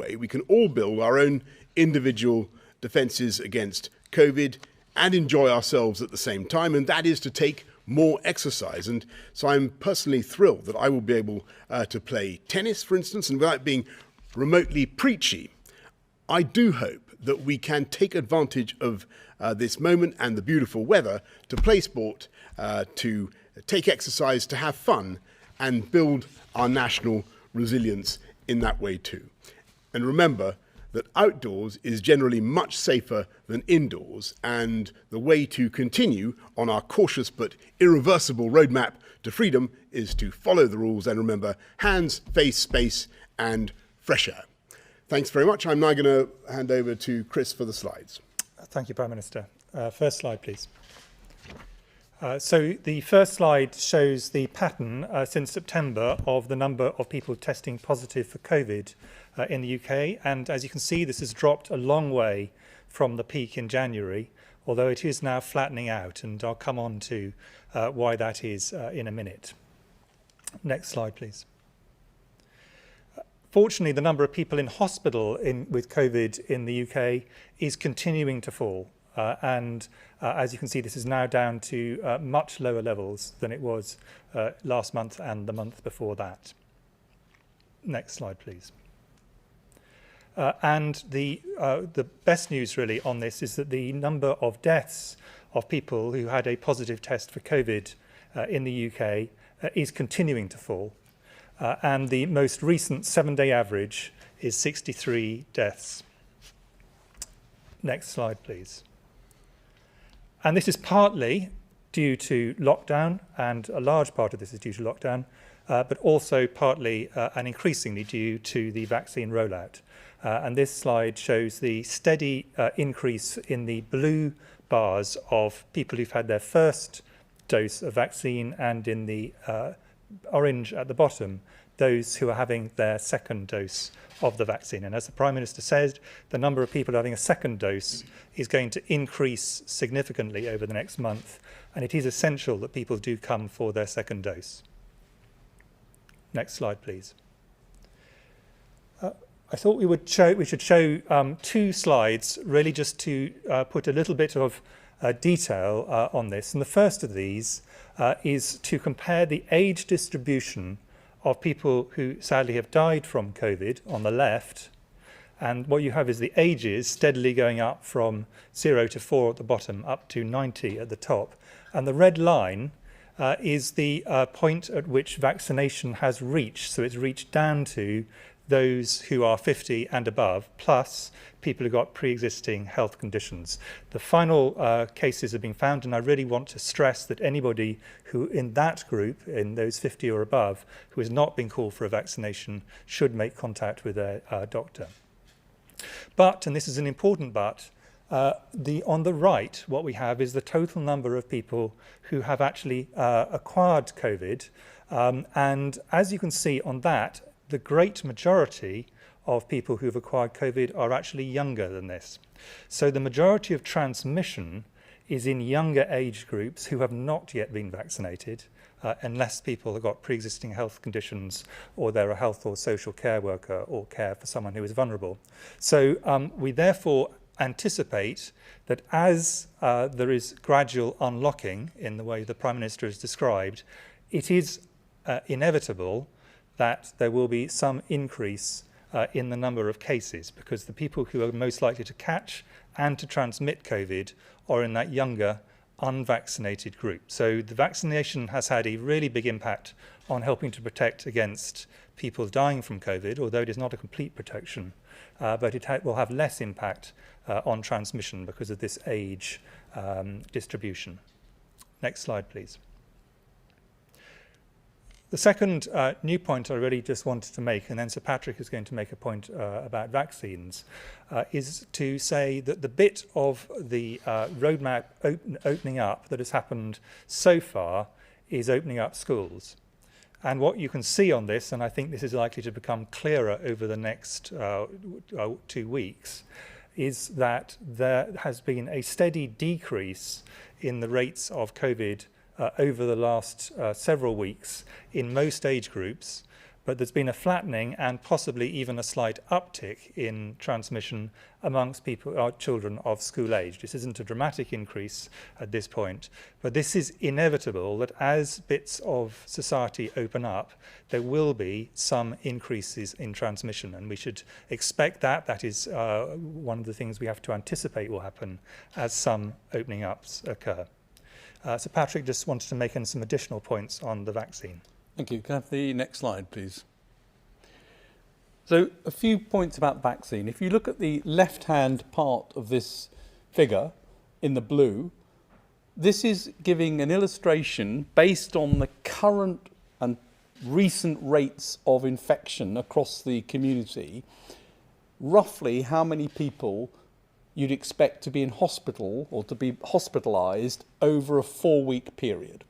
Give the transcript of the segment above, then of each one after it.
way we can all build our own individual defences against COVID and enjoy ourselves at the same time, and that is to take more exercise. And so I'm personally thrilled that I will be able to play tennis, for instance, and without being remotely preachy, I do hope that we can take advantage of this moment and the beautiful weather to play sport, to take exercise, to have fun, and build our national resilience in that way too. And remember that outdoors is generally much safer than indoors, and the way to continue on our cautious but irreversible roadmap to freedom is to follow the rules and remember hands, face, space, and fresh air. Thanks very much. I'm now going to hand over to Chris for the slides. Thank you, Prime Minister. First slide, please. So the first slide shows the pattern since September of the number of people testing positive for COVID in the UK. And as you can see, this has dropped a long way from the peak in January, although it is now flattening out. And I'll come on to why that is in a minute. Next slide, please. Fortunately, the number of people in hospital with COVID in the UK is continuing to fall. As you can see, this is now down to much lower levels than it was last month and the month before that. Next slide, please. And the best news really on this is that the number of deaths of people who had a positive test for COVID in the UK is continuing to fall. And the most recent 7-day average is 63 deaths. Next slide, please. And this is partly due to lockdown, and a large part of this is due to lockdown, but also partly and increasingly due to the vaccine rollout. And this slide shows the steady increase in the blue bars of people who've had their first dose of vaccine, and in the orange at the bottom, those who are having their second dose of the vaccine. And as the Prime Minister said, the number of people having a second dose is going to increase significantly over the next month, and it is essential that people do come for their second dose. Next slide, please. I thought we should show 2 slides, really just to put a little bit of detail on this. And the first of these is to compare the age distribution of people who sadly have died from COVID on the left, and what you have is the ages steadily going up from 0 to 4 at the bottom up to 90 at the top. And the red line is the point at which vaccination has reached. So it's reached down to those who are 50 and above, plus people who've got pre-existing health conditions. The final cases have been found, and I really want to stress that anybody who in that group, in those 50 or above, who has not been called for a vaccination should make contact with their doctor. But, and this is an important but, on the right, what we have is the total number of people who have actually acquired COVID. And as you can see on that, the great majority of people who've acquired COVID are actually younger than this. So the majority of transmission is in younger age groups who have not yet been vaccinated, unless people have got pre-existing health conditions, or they're a health or social care worker or care for someone who is vulnerable. So we therefore anticipate that as there is gradual unlocking in the way the Prime Minister has described, it is inevitable that there will be some increase in the number of cases, because the people who are most likely to catch and to transmit COVID are in that younger, unvaccinated group. So the vaccination has had a really big impact on helping to protect against people dying from COVID, although it is not a complete protection, but it will have less impact on transmission because of this age distribution. Next slide, please. The second new point I really just wanted to make, and then Sir Patrick is going to make a point about vaccines, is to say that the bit of the roadmap opening up that has happened so far is opening up schools. And what you can see on this, and I think this is likely to become clearer over the next 2 weeks, is that there has been a steady decrease in the rates of COVID over the last several weeks in most age groups, but there's been a flattening and possibly even a slight uptick in transmission amongst children of school age. This isn't a dramatic increase at this point, but this is inevitable that as bits of society open up, there will be some increases in transmission, and we should expect that. That is one of the things we have to anticipate will happen as some opening ups occur. So Patrick just wanted to make some additional points on the vaccine. Thank you. Can I have the next slide, please? So a few points about vaccine. If you look at the left-hand part of this figure in the blue, this is giving an illustration based on the current and recent rates of infection across the community, roughly how many people you'd expect to be in hospital or to be hospitalised over a 4-week period.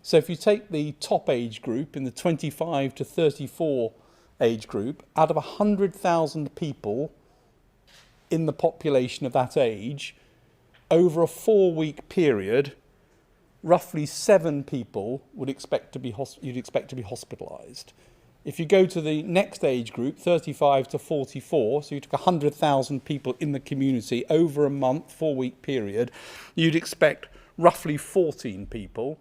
So if you take the top age group in the 25 to 34 age group, out of 100,000 people in the population of that age, over a 4-week period, roughly 7 people you'd expect to be hospitalised. If you go to the next age group, 35 to 44, so you took 100,000 people in the community over a month, 4-week period, you'd expect roughly 14 people.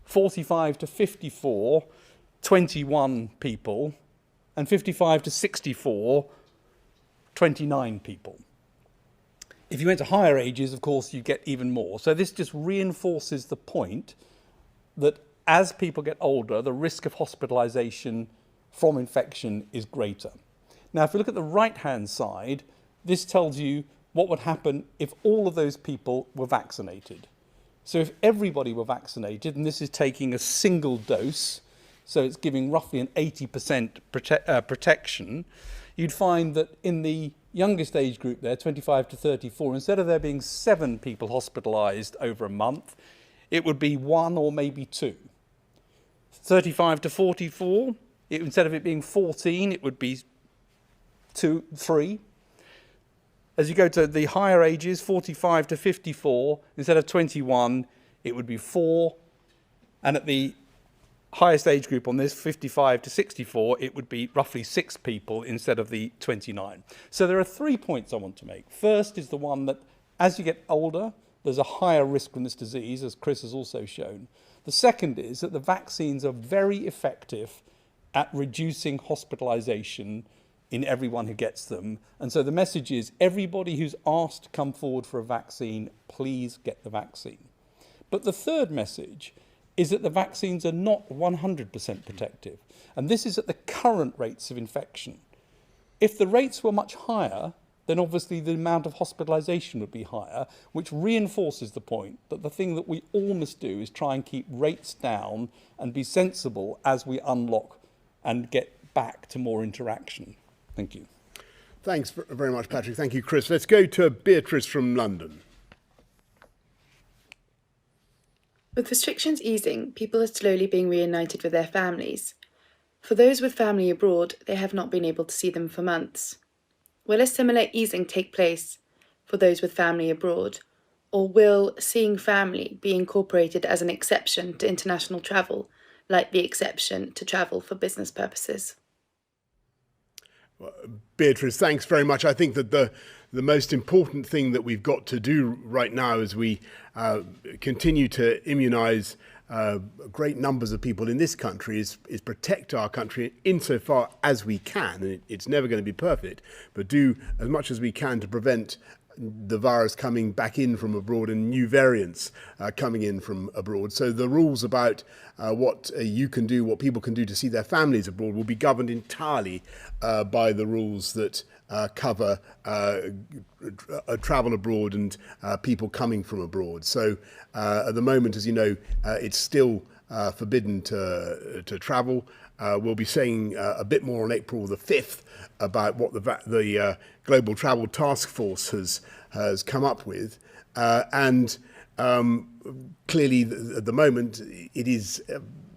45 to 54, 21 people, and 55 to 64, 29 people. If you went to higher ages, of course, you get even more. So this just reinforces the point that as people get older, the risk of hospitalisation from infection is greater. Now, if you look at the right-hand side, this tells you what would happen if all of those people were vaccinated. So if everybody were vaccinated, and this is taking a single dose, so it's giving roughly an 80% protection, you'd find that in the youngest age group there, 25 to 34, instead of there being 7 people hospitalised over a month, it would be 1 or maybe 2. 35 to 44, instead of it being 14, it would be 2, 3. As you go to the higher ages, 45 to 54, instead of 21, it would be 4. And at the highest age group on this, 55 to 64, it would be roughly 6 people instead of the 29. So there are 3 points I want to make. First is the one that as you get older, there's a higher risk from this disease, as Chris has also shown. The second is that the vaccines are very effective at reducing hospitalisation in everyone who gets them. And so the message is everybody who's asked to come forward for a vaccine, please get the vaccine. But the third message is that the vaccines are not 100% protective. And this is at the current rates of infection. If the rates were much higher, then obviously the amount of hospitalisation would be higher, which reinforces the point that the thing that we all must do is try and keep rates down and be sensible as we unlock and get back to more interaction. Thank you. Thanks very much, Patrick. Thank you, Chris. Let's go to Beatrice from London. With restrictions easing, people are slowly being reunited with their families. For those with family abroad, they have not been able to see them for months. Will a similar easing take place for those with family abroad, or will seeing family be incorporated as an exception to international travel, like the exception to travel for business purposes? Beatrice, thanks very much. I think that the most important thing that we've got to do right now as we continue to immunise great numbers of people in this country is protect our country insofar as we can. And it's never going to be perfect, but do as much as we can to prevent the virus coming back in from abroad and new variants coming in from abroad. So the rules about what you can do, what people can do to see their families abroad will be governed entirely by the rules that cover travel abroad and people coming from abroad. So at the moment, as you know, it's still forbidden to travel. We'll be saying a bit more on April the 5th about what the Global Travel Task Force has come up with. And clearly, at the moment, it is,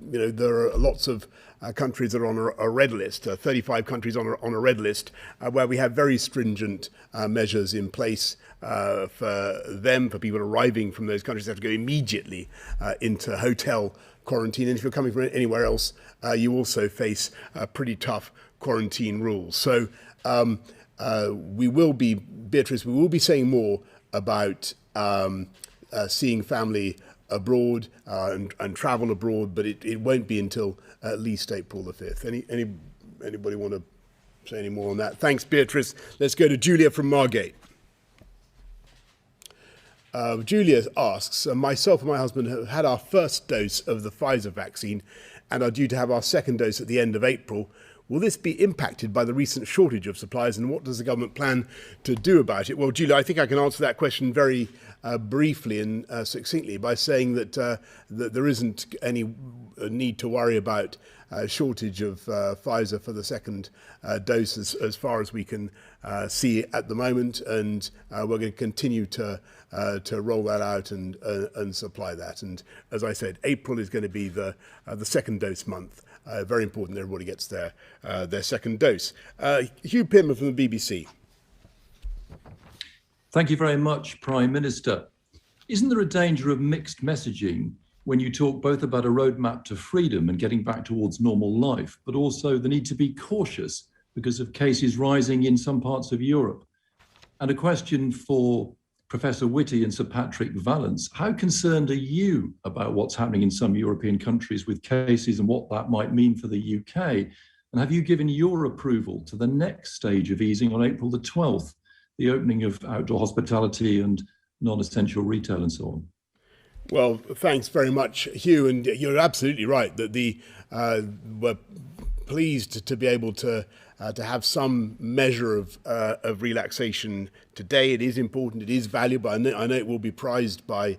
there are lots of countries that are on a red list, 35 countries on a red list, where we have very stringent measures in place for people arriving from those countries. They have to go immediately into hotel quarantine. And if you're coming from anywhere else, you also face pretty tough quarantine rules. So Beatrice, we will be saying more about seeing family abroad and travel abroad, but it won't be until at least April the 5th. Anybody want to say any more on that? Thanks, Beatrice. Let's go to Julia from Margate. Julia asks, myself and my husband have had our first dose of the Pfizer vaccine and are due to have our second dose at the end of April. Will this be impacted by the recent shortage of supplies, and what does the government plan to do about it? Well, Julia, I think I can answer that question very briefly and succinctly by saying that, that there isn't any need to worry about shortage of Pfizer for the second dose as far as we can see at the moment, and we're going to continue to roll that out and supply that. And as I said, April is going to be the second dose month. Very important that everybody gets their second dose. Hugh Pittman from the BBC. Thank you very much, Prime Minister. Isn't there a danger of mixed messaging when you talk both about a roadmap to freedom and getting back towards normal life, but also the need to be cautious because of cases rising in some parts of Europe? And a question for Professor Whitty and Sir Patra Vallance. How concerned are you about what's happening in some European countries with cases and what that might mean for the UK? And have you given your approval to the next stage of easing on April the 12th, the opening of outdoor hospitality and non-essential retail and so on? Well, thanks very much, Hugh. And you're absolutely right that we're pleased to be able to have some measure of relaxation today. It is important, it is valuable. I know it will be prized by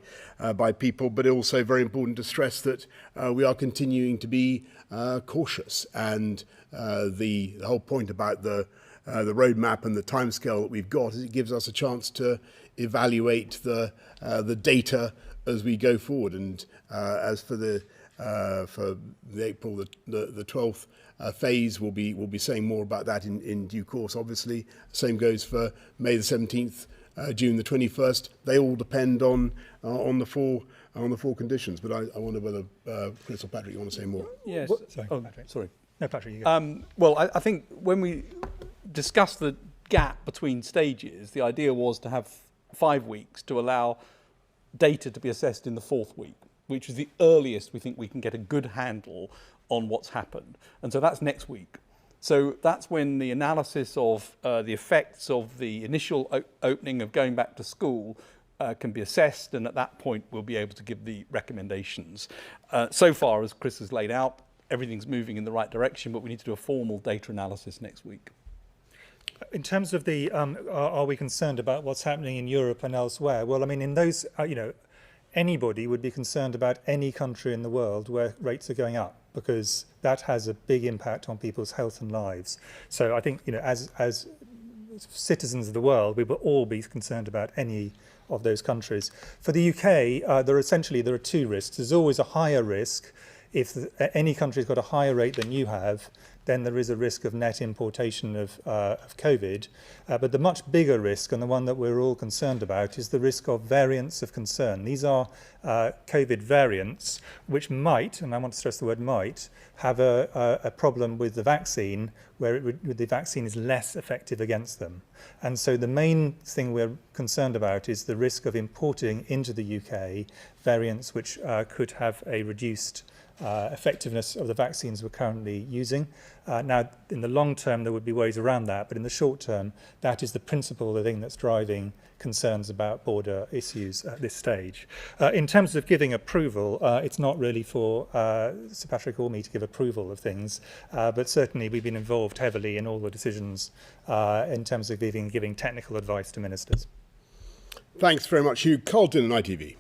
people, but also very important to stress that we are continuing to be cautious. And the whole point about the roadmap and the timescale that we've got is it gives us a chance to evaluate the data as we go forward. And as for the April the 12th phase, we'll be saying more about that in due course. Obviously, same goes for May the 17th, June the 21st. They all depend on the four conditions. But I wonder whether Chris or Patrick, you want to say more? Yes. Sorry, Oh, Patrick. sorry. No, Patrick, you go. Well, I think when we discussed the gap between stages, the idea was to have 5 weeks to allow data to be assessed in the 4th week, which is the earliest we think we can get a good handle on what's happened. And so that's next week. So that's when the analysis of the effects of the initial opening of going back to school can be assessed, and at that point we'll be able to give the recommendations. So far, as Chris has laid out, everything's moving in the right direction, but we need to do a formal data analysis next week. In terms of the, are we concerned about what's happening in Europe and elsewhere? Well, I mean, in those, anybody would be concerned about any country in the world where rates are going up, because that has a big impact on people's health and lives. So I think, as citizens of the world, we will all be concerned about any of those countries. For the UK, there are two risks. There's always a higher risk. If any country's got a higher rate than you have, then there is a risk of net importation of COVID. But the much bigger risk, and the one that we're all concerned about, is the risk of variants of concern. These are COVID variants which might, and I want to stress the word might, have a problem with the vaccine where the vaccine is less effective against them. And so the main thing we're concerned about is the risk of importing into the UK variants which could have a reduced effectiveness of the vaccines we're currently using. Now, in the long term, there would be ways around that, but in the short term, that is the principal thing that's driving concerns about border issues at this stage. In terms of giving approval, it's not really for Sir Patrick or me to give approval of things, but certainly we've been involved heavily in all the decisions in terms of giving technical advice to ministers. Thanks very much, Hugh. Carlton and ITV.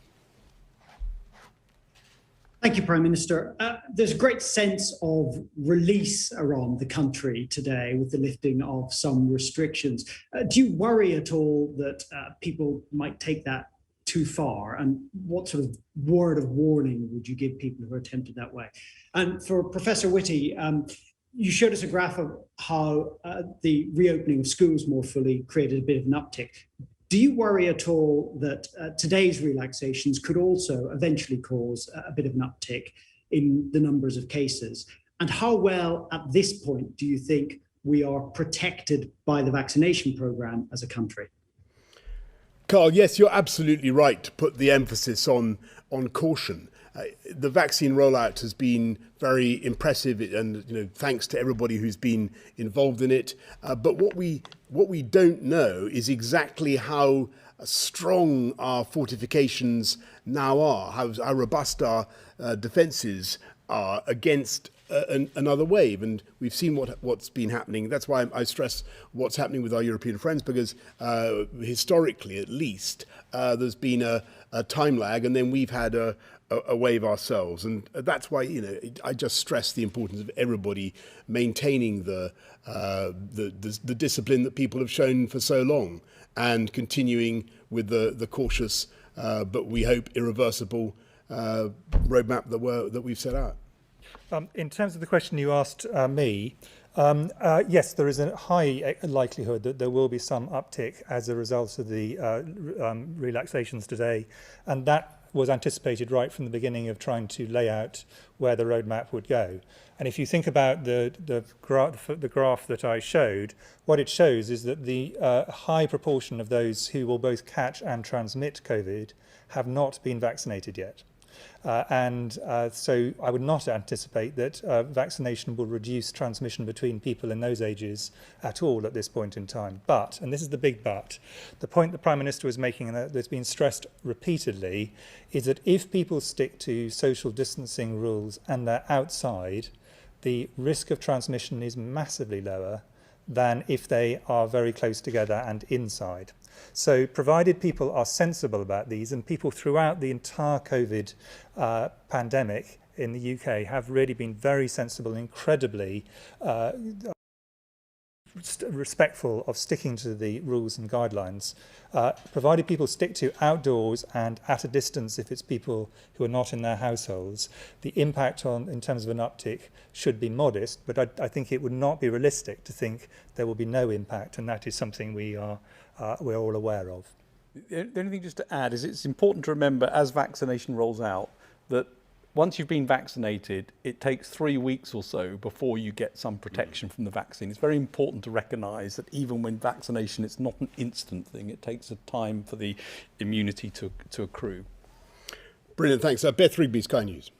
Thank you, Prime Minister. There's a great sense of release around the country today with the lifting of some restrictions. Do you worry at all that people might take that too far? And what sort of word of warning would you give people who are tempted that way? And for Professor Whitty, you showed us a graph of how the reopening of schools more fully created a bit of an uptick. Do you worry at all that today's relaxations could also eventually cause a bit of an uptick in the numbers of cases? And how well at this point do you think we are protected by the vaccination program as a country? Carl, yes, you're absolutely right to put the emphasis on caution. The vaccine rollout has been very impressive, and thanks to everybody who's been involved in it. But what we don't know is exactly how strong our fortifications now are, how robust our defences are against another wave. And we've seen what's been happening. That's why I stress what's happening with our European friends, because historically, at least, there's been a time lag, and then we've had a wave ourselves. And that's why, I just stress the importance of everybody maintaining the discipline that people have shown for so long, and continuing with the cautious, but we hope irreversible roadmap that we've set out. In terms of the question you asked me, yes, there is a high likelihood that there will be some uptick as a result of the relaxations today, and that was anticipated right from the beginning of trying to lay out where the roadmap would go. And if you think about the graph that I showed, what it shows is that the high proportion of those who will both catch and transmit COVID have not been vaccinated yet. So I would not anticipate that vaccination will reduce transmission between people in those ages at all at this point in time. But, and this is the big but, the point the Prime Minister was making, and that's been stressed repeatedly, is that if people stick to social distancing rules and they're outside, the risk of transmission is massively lower than if they are very close together and inside. So provided people are sensible about these, and people throughout the entire COVID pandemic in the UK have really been very sensible and incredibly respectful of sticking to the rules and guidelines, provided people stick to outdoors and at a distance if it's people who are not in their households, the impact in terms of an uptick should be modest, but I think it would not be realistic to think there will be no impact, and that is something we're all aware of. The only thing just to add is it's important to remember as vaccination rolls out that once you've been vaccinated, it takes 3 weeks or so before you get some protection from the vaccine. It's very important to recognise that even when vaccination, it's not an instant thing. It takes a time for the immunity to accrue. Brilliant, thanks. Beth Rigby, Sky News.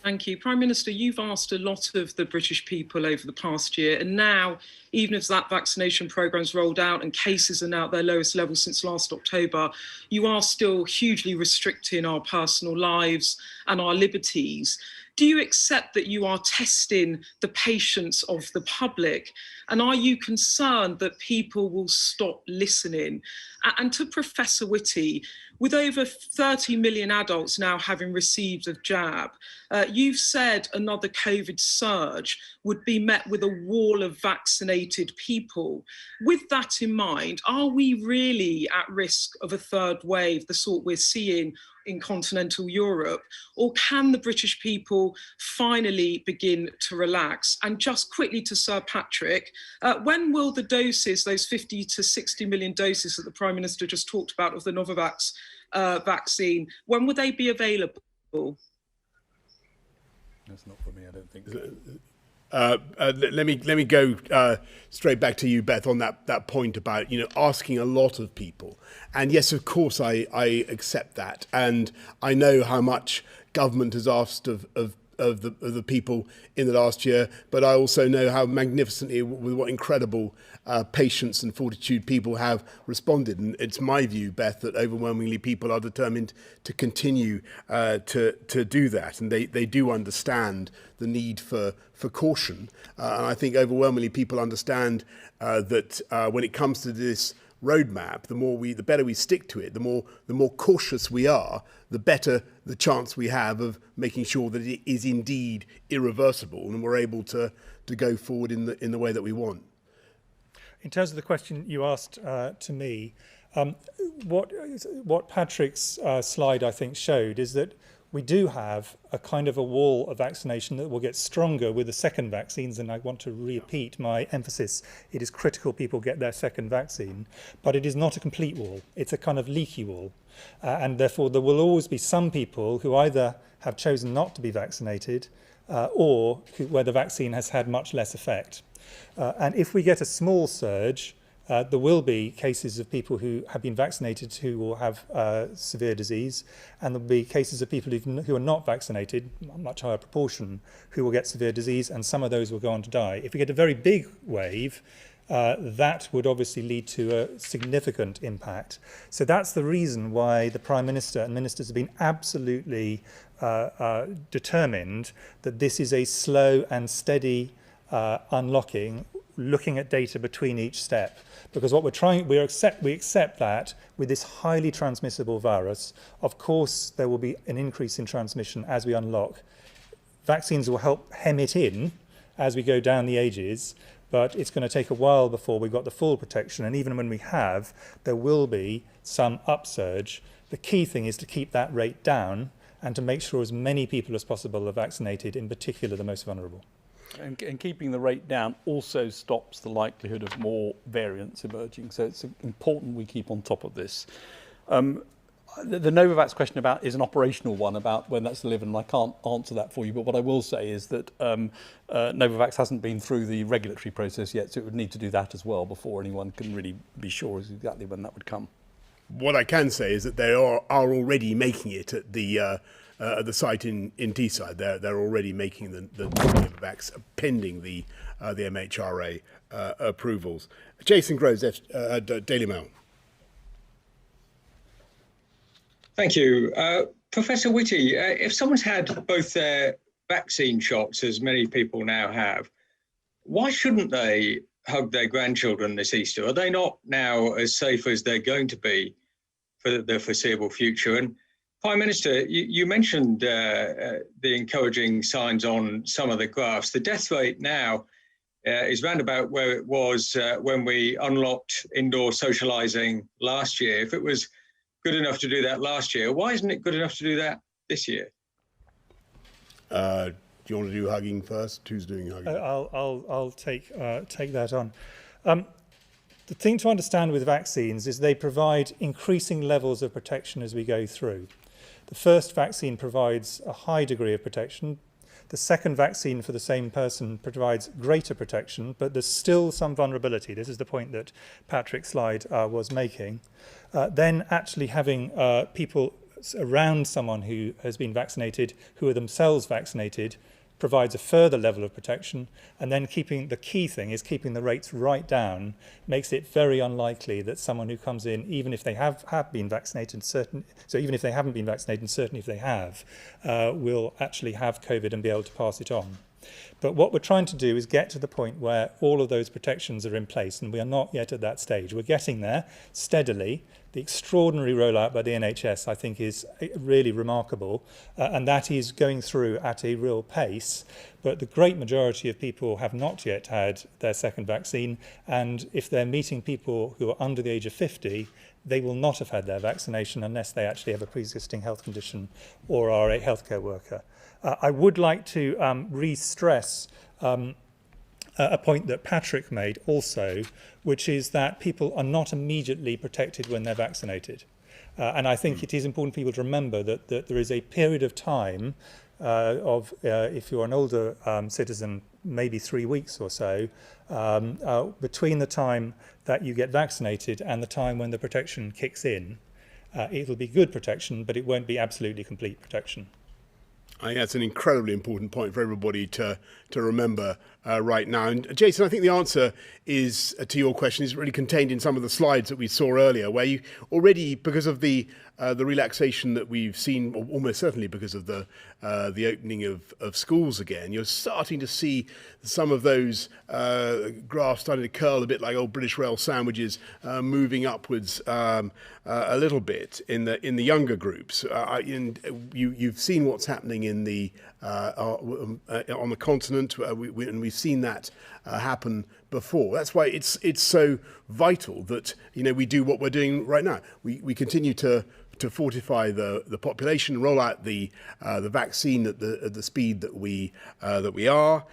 Thank you. Prime Minister, you've asked a lot of the British people over the past year, and now, even as that vaccination programme's rolled out and cases are now at their lowest level since last October, you are still hugely restricting our personal lives and our liberties. Do you accept that you are testing the patience of the public? And are you concerned that people will stop listening? And to Professor Whitty, with over 30 million adults now having received a jab, you've said another COVID surge would be met with a wall of vaccinated people. With that in mind, are we really at risk of a third wave, the sort we're seeing in continental Europe, or can the British people finally begin to relax? And just quickly to Sir Patrick, when will the doses, those 50 to 60 million doses that the Prime Minister just talked about of the Novavax vaccine, when will they be available? That's not for me, I don't think. Let me go straight back to you, Beth, on that point about asking a lot of people. And yes, of course, I accept that, and I know how much government has asked of the people in the last year, but I also know how magnificently, with what incredible patience and fortitude people have responded. And it's my view, Beth, that overwhelmingly people are determined to continue to do that, and they do understand the need for caution. And I think overwhelmingly people understand that when it comes to this roadmap, the better we stick to it, the more cautious we are, the better the chance we have of making sure that it is indeed irreversible and we're able to go forward in the way that we want. In terms of the question you asked to me, what Patrick's slide I think showed is that We do have a kind of a wall of vaccination that will get stronger with the second vaccines, and I want to repeat my emphasis. It is critical people get their second vaccine, but it is not a complete wall. It's a kind of leaky wall. And therefore there will always be some people who either have chosen not to be vaccinated or where the vaccine has had much less effect. And if we get a small surge, there will be cases of people who have been vaccinated who will have severe disease, and there will be cases of people who are not vaccinated, a much higher proportion, who will get severe disease, and some of those will go on to die. If we get a very big wave, that would obviously lead to a significant impact. So that's the reason why the Prime Minister and ministers have been absolutely determined that this is a slow and steady unlocking, looking at data between each step. Because what we accept that with this highly transmissible virus, of course there will be an increase in transmission as we unlock. Vaccines will help hem it in as we go down the ages, but it's going to take a while before we've got the full protection, and even when we have, there will be some upsurge. The key thing is to keep that rate down and to make sure as many people as possible are vaccinated, in particular the most vulnerable. And keeping the rate down also stops the likelihood of more variants emerging. So it's important we keep on top of this. The Novavax question is an operational one about when that's delivered, and I can't answer that for you. But what I will say is that Novavax hasn't been through the regulatory process yet, so it would need to do that as well before anyone can really be sure exactly when that would come. What I can say is that they are already making it at the site in Teesside. They're already making the Novavax pending the MHRA approvals. Jason Groves, Daily Mail. Thank you. Professor Whitty, if someone's had both their vaccine shots, as many people now have, why shouldn't they hug their grandchildren this Easter? Are they not now as safe as they're going to be for the foreseeable future? And Prime Minister, you mentioned the encouraging signs on some of the graphs. The death rate now is round about where it was when we unlocked indoor socialising last year. If it was good enough to do that last year, why isn't it good enough to do that this year? Do you want to do hugging first? Who's doing hugging? I'll take that on. The thing to understand with vaccines is they provide increasing levels of protection as we go through. The first vaccine provides a high degree of protection. The second vaccine for the same person provides greater protection, but there's still some vulnerability. This is the point that Patrick's slide was making. Then actually having people around someone who has been vaccinated, who are themselves vaccinated, provides a further level of protection, and then the key thing is keeping the rates right down, makes it very unlikely that someone who comes in, even if they have been vaccinated, even if they haven't been vaccinated, and certainly if they have, will actually have COVID and be able to pass it on. But what we're trying to do is get to the point where all of those protections are in place, and we are not yet at that stage. We're getting there steadily. The extraordinary rollout by the NHS, I think, is really remarkable, and that is going through at a real pace. But the great majority of people have not yet had their second vaccine, and if they're meeting people who are under the age of 50, they will not have had their vaccination unless they actually have a pre-existing health condition or are a healthcare worker. I would like to re-stress a point that Patrick made also, which is that people are not immediately protected when they're vaccinated. And I think it is important for people to remember that there is a period of time if you're an older citizen, maybe 3 weeks or so, between the time that you get vaccinated and the time when the protection kicks in. It'll be good protection, but it won't be absolutely complete protection. I think that's an incredibly important point for everybody to remember right now. And Jason, I think the answer is to your question is really contained in some of the slides that we saw earlier, where you already, because of the relaxation that we've seen, or almost certainly because of the opening of schools again, you're starting to see some of those graphs starting to curl a bit like old British rail sandwiches, moving upwards a little bit in the younger groups. You've seen what's happening in on the continent, and we've seen that happen before. That's why it's so vital that we do what we're doing right now. We continue to to fortify the population, roll out the vaccine at the speed that we are.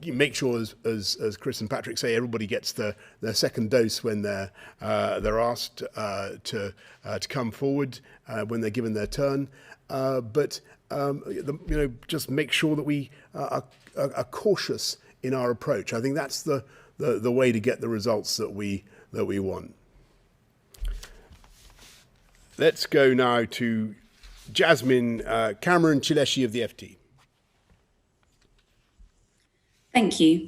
Make sure, as Chris and Patrick say, everybody gets their second dose when they're asked to come forward when they're given their turn. But just make sure that we are cautious in our approach. I think that's the way to get the results that we want. Let's go now to Jasmine Cameron Chileshi of the FT. Thank you.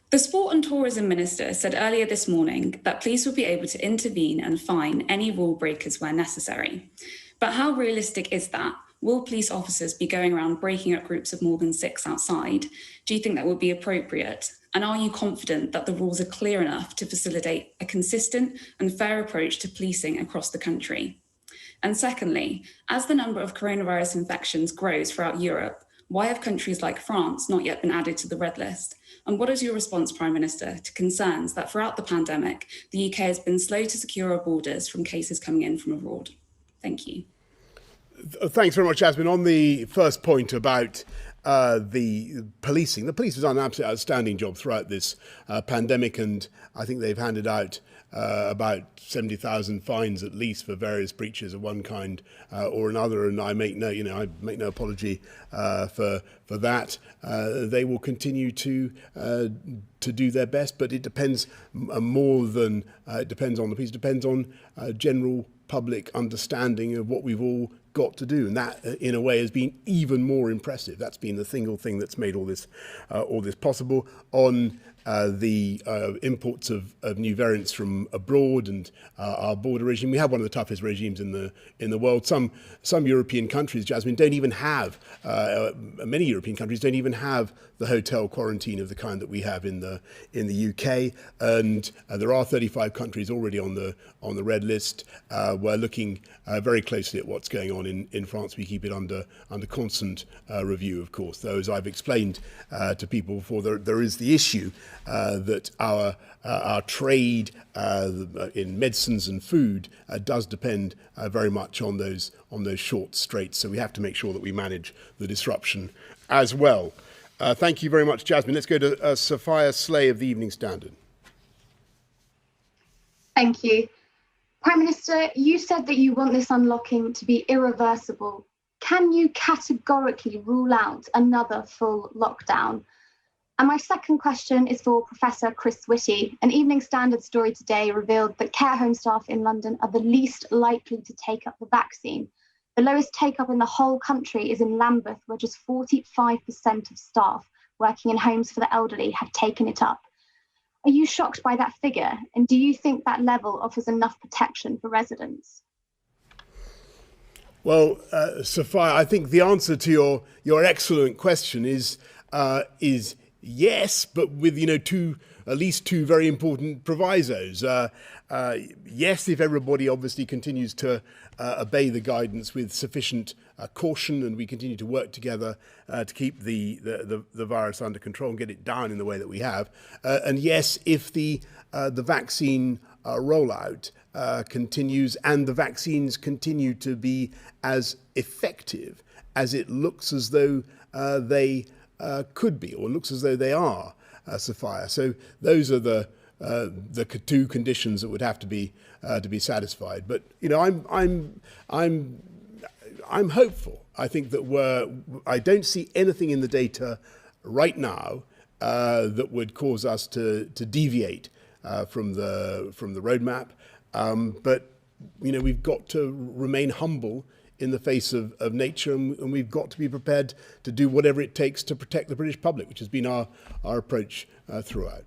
The Sport and Tourism Minister said earlier this morning that police will be able to intervene and fine any rule breakers where necessary. But how realistic is that? Will police officers be going around breaking up groups of more than 6 outside? Do you think that would be appropriate? And are you confident that the rules are clear enough to facilitate a consistent and fair approach to policing across the country? And secondly, as the number of coronavirus infections grows throughout Europe, why have countries like France not yet been added to the red list? And what is your response, Prime Minister, to concerns that throughout the pandemic, the UK has been slow to secure our borders from cases coming in from abroad? Thank you. Thanks very much, Jasmine. On the first point about the policing, the police have done an absolutely outstanding job throughout this pandemic, and I think they've handed out about 70,000 fines at least for various breaches of one kind or another, and I make no apology for that. They will continue to do their best, but it depends more than it depends on the police. It depends on general public understanding of what we've all got to do, and that in a way has been even more impressive. That's been the single thing that's made all this possible. On the imports of new variants from abroad and our border regime, we have one of the toughest regimes in the world. Some European countries, Jasmine, don't even have many European countries don't even have the hotel quarantine of the kind that we have in the UK, and there are 35 countries already on the red list. We're looking very closely at what's going on in France. We keep it under constant review, of course. Though, as I've explained to people before, there is the issue that our trade in medicines and food does depend very much on those short straits. So we have to make sure that we manage the disruption as well. Thank you very much, Jasmine. Let's go to Sophia Slay of the Evening Standard. Thank you. Prime Minister, you said that you want this unlocking to be irreversible. Can you categorically rule out another full lockdown? And my second question is for Professor Krys Whitty. An Evening Standard story today revealed that care home staff in London are the least likely to take up the vaccine. The lowest take-up in the whole country is in Lambeth, where just 45% of staff working in homes for the elderly have taken it up. Are you shocked by that figure? And do you think that level offers enough protection for residents? Well, Sophia, I think the answer to your excellent question is yes, but with at least two very important provisos. Yes, if everybody obviously continues to obey the guidance with sufficient caution, and we continue to work together to keep the virus under control and get it down in the way that we have. And yes, if the vaccine rollout continues and the vaccines continue to be as effective as it looks as though they could be, or looks as though they are, Sophia. So those are the two conditions that would have to be satisfied. But I'm hopeful. I think that I don't see anything in the data right now that would cause us to deviate from the roadmap. But we've got to remain humble in the face of nature, and we've got to be prepared to do whatever it takes to protect the British public, which has been our approach throughout.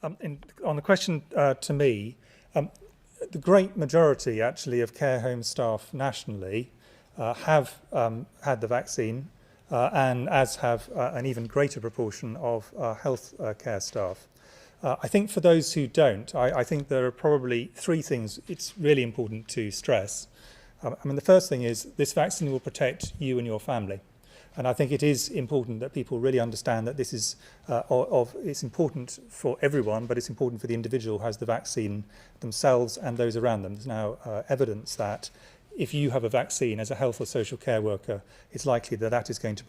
On the question to me, the great majority actually of care home staff nationally have had the vaccine, and as have an even greater proportion of health care staff. I think for those who don't, I think there are probably three things it's really important to stress. The first thing is this vaccine will protect you and your family. And I think it is important that people really understand that this is it's important for everyone, but it's important for the individual who has the vaccine themselves and those around them. There's now evidence that if you have a vaccine as a health or social care worker, it's likely that that is going to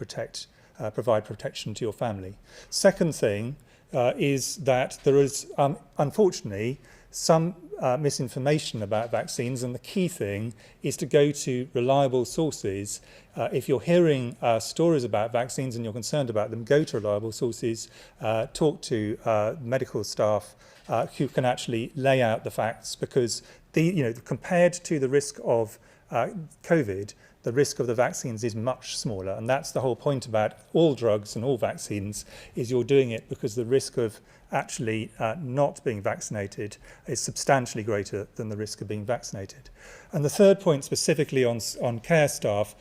provide protection to your family. Second thing is that there is, unfortunately, some misinformation about vaccines, and the key thing is to go to reliable sources. If you're hearing stories about vaccines and you're concerned about them, go to reliable sources, talk to medical staff who can actually lay out the facts, because compared to the risk of COVID, the risk of the vaccines is much smaller, and that's the whole point about all drugs and all vaccines, is you're doing it because the risk of actually not being vaccinated is substantially greater than the risk of being vaccinated. And the third point specifically on care staff,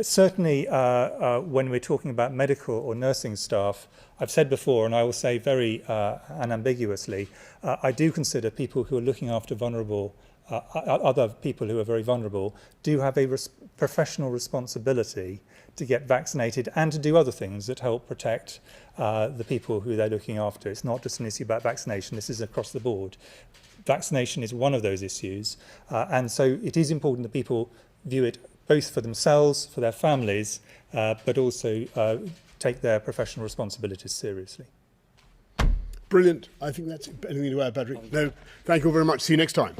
certainly when we're talking about medical or nursing staff, I've said before, and I will say very unambiguously, I do consider people who are looking after vulnerable other people who are very vulnerable do have a professional responsibility to get vaccinated and to do other things that help protect the people who they're looking after. It's not just an issue about vaccination, this is across the board. Vaccination is one of those issues, and so it is important that people view it both for themselves, for their families, but also take their professional responsibilities seriously. Brilliant. I think that's anything to add, Patrick? No. Thank you all very much. See you next time.